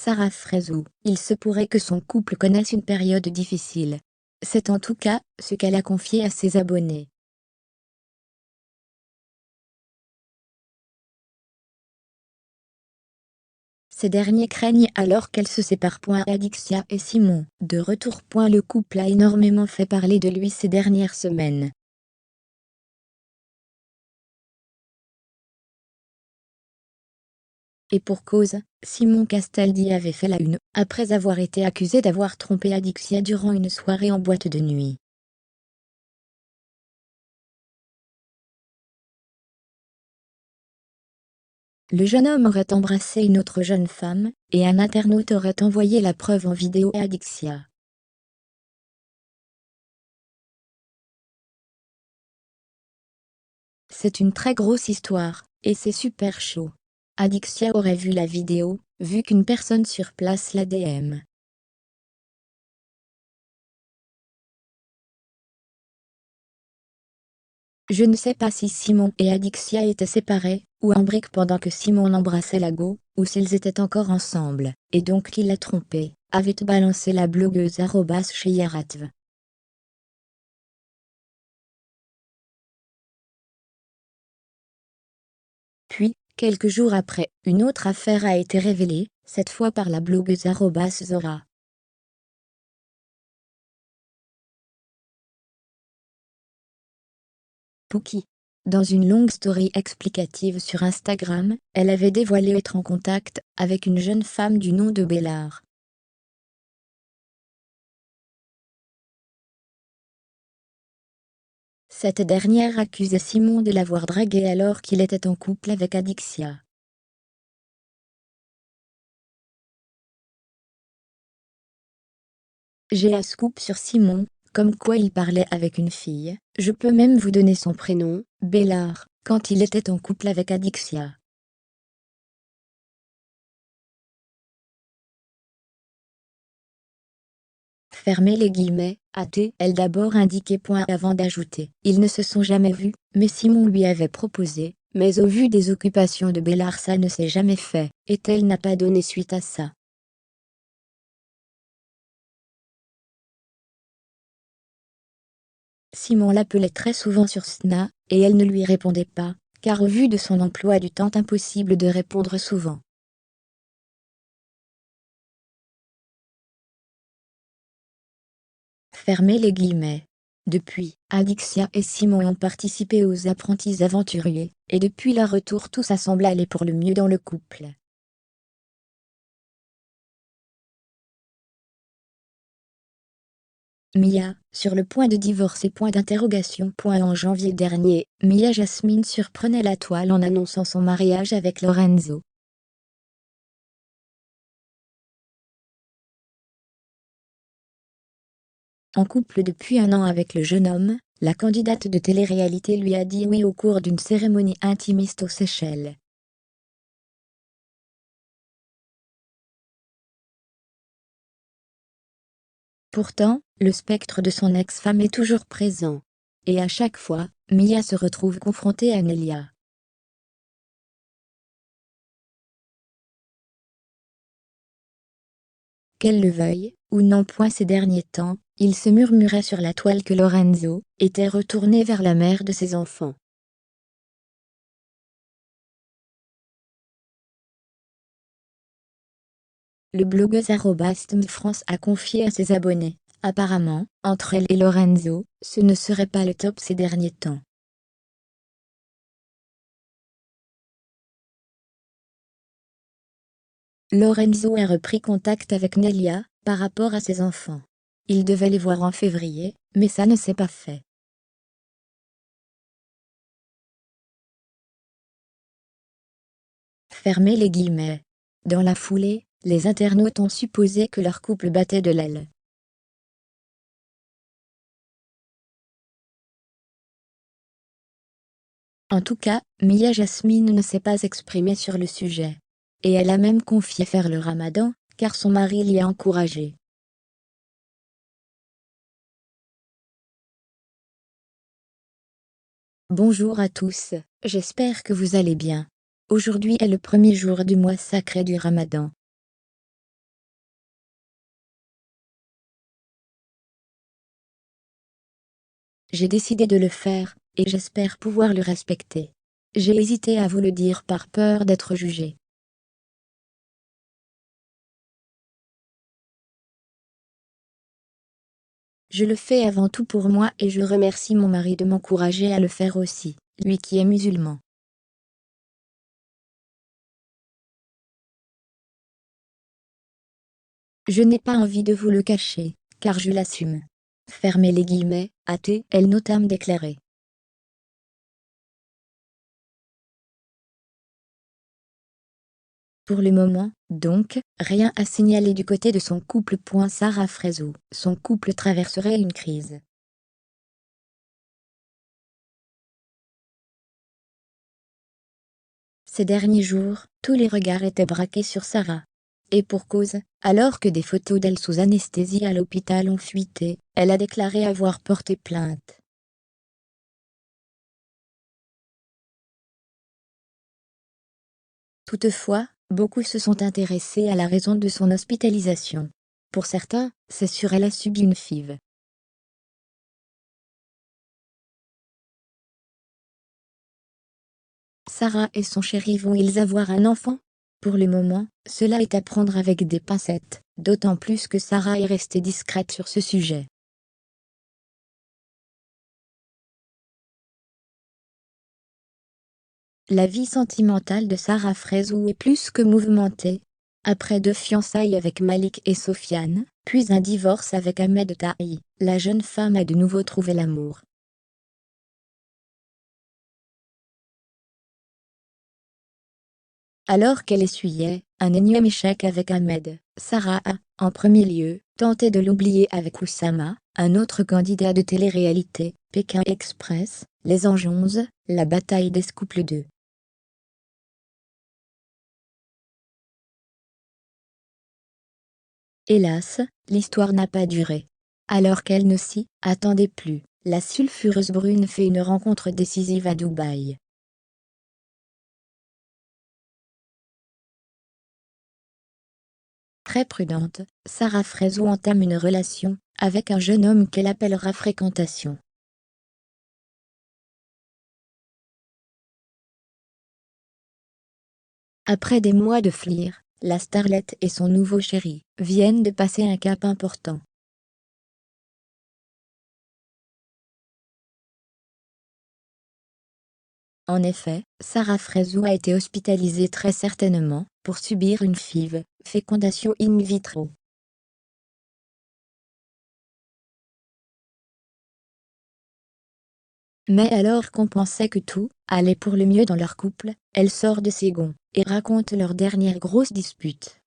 Sarah Frézou. Il se pourrait que son couple connaisse une période difficile. C'est en tout cas ce qu'elle a confié à ses abonnés. Ces derniers craignent alors qu'elle se sépare. Adixia et Simon, de retour. Le couple a énormément fait parler de lui ces dernières semaines. Et pour cause, Simon Castaldi avait fait la une, après avoir été accusé d'avoir trompé Adixia durant une soirée en boîte de nuit. Le jeune homme aurait embrassé une autre jeune femme, et un internaute aurait envoyé la preuve en vidéo à Adixia. C'est une très grosse histoire, et c'est super chaud. Adixia aurait vu la vidéo, vu qu'une personne sur place la DM. Je ne sais pas si Simon et Adixia étaient séparés, ou en brique pendant que Simon embrassait la go, ou s'ils étaient encore ensemble, et donc qu'il l'a trompé, avait balancé la blogueuse chez Yaratv. Puis, quelques jours après, une autre affaire a été révélée, cette fois par la blogueuse Zora. Pookie. Dans une longue story explicative sur Instagram, elle avait dévoilé être en contact avec une jeune femme du nom de Bellard. Cette dernière accusait Simon de l'avoir dragué alors qu'il était en couple avec Adixia. J'ai un scoop sur Simon, comme quoi il parlait avec une fille, je peux même vous donner son prénom, Bellard, quand il était en couple avec Adixia. Fermez les guillemets, a-t-elle d'abord indiqué. Avant d'ajouter. Ils ne se sont jamais vus, mais Simon lui avait proposé, mais au vu des occupations de Bellard ça ne s'est jamais fait, et elle n'a pas donné suite à ça. Simon l'appelait très souvent sur Sna, et elle ne lui répondait pas, car au vu de son emploi du temps impossible de répondre souvent. Fermez les guillemets. Depuis, Adixia et Simon ont participé aux Apprentis Aventuriers, et depuis leur retour tout ça semble aller pour le mieux dans le couple. Mia, sur le point de divorcer. En janvier dernier, Mia Jasmine surprenait la toile en annonçant son mariage avec Lorenzo. En couple depuis un an avec le jeune homme, la candidate de télé-réalité lui a dit oui au cours d'une cérémonie intimiste aux Seychelles. Pourtant, le spectre de son ex-femme est toujours présent. Et à chaque fois, Mia se retrouve confrontée à Nelia. Qu'elle le veuille, ou non. Ces derniers temps, il se murmurait sur la toile que Lorenzo était retourné vers la mère de ses enfants. Le blogueuse @StmFrance a confié à ses abonnés. Apparemment, entre elle et Lorenzo, ce ne serait pas le top ces derniers temps. Lorenzo a repris contact avec Nelia, par rapport à ses enfants. Il devait les voir en février, mais ça ne s'est pas fait. Fermez les guillemets. Dans la foulée, les internautes ont supposé que leur couple battait de l'aile. En tout cas, Mia Jasmine ne s'est pas exprimée sur le sujet. Et elle a même confié faire le ramadan, car son mari l'y a encouragé. Bonjour à tous, j'espère que vous allez bien. Aujourd'hui est le premier jour du mois sacré du ramadan. J'ai décidé de le faire, et j'espère pouvoir le respecter. J'ai hésité à vous le dire par peur d'être jugée. Je le fais avant tout pour moi et je remercie mon mari de m'encourager à le faire aussi, lui qui est musulman. Je n'ai pas envie de vous le cacher, car je l'assume. Fermez les guillemets, athée, elle notamment déclaré. Pour le moment, donc, rien à signaler du côté de son couple. Sarah Fraisseau, son couple traverserait une crise. Ces derniers jours, tous les regards étaient braqués sur Sarah. Et pour cause, alors que des photos d'elle sous anesthésie à l'hôpital ont fuité, elle a déclaré avoir porté plainte. Toutefois, beaucoup se sont intéressés à la raison de son hospitalisation. Pour certains, c'est sûr, elle a subi une FIV. Sarah et son chéri vont-ils avoir un enfant? Pour le moment, cela est à prendre avec des pincettes, d'autant plus que Sarah est restée discrète sur ce sujet. La vie sentimentale de Sarah Fraisseau est plus que mouvementée. Après 2 fiançailles avec Malik et Sofiane, puis un divorce avec Ahmed Tahi, la jeune femme a de nouveau trouvé l'amour. Alors qu'elle essuyait un énième échec avec Ahmed, Sarah a, en premier lieu, tenté de l'oublier avec Oussama, un autre candidat de télé-réalité, Pékin Express, Les Anges 11, la bataille des couples 2. Hélas, l'histoire n'a pas duré. Alors qu'elle ne s'y attendait plus, la sulfureuse brune fait une rencontre décisive à Dubaï. Très prudente, Sarah Fraisseau entame une relation avec un jeune homme qu'elle appellera fréquentation. Après des mois de flir, la starlette et son nouveau chéri viennent de passer un cap important. En effet, Sarah Fraisseau a été hospitalisée très certainement pour subir une FIV, fécondation in vitro. Mais alors qu'on pensait que tout allait pour le mieux dans leur couple, elle sort de ses gonds et raconte leur dernière grosse dispute.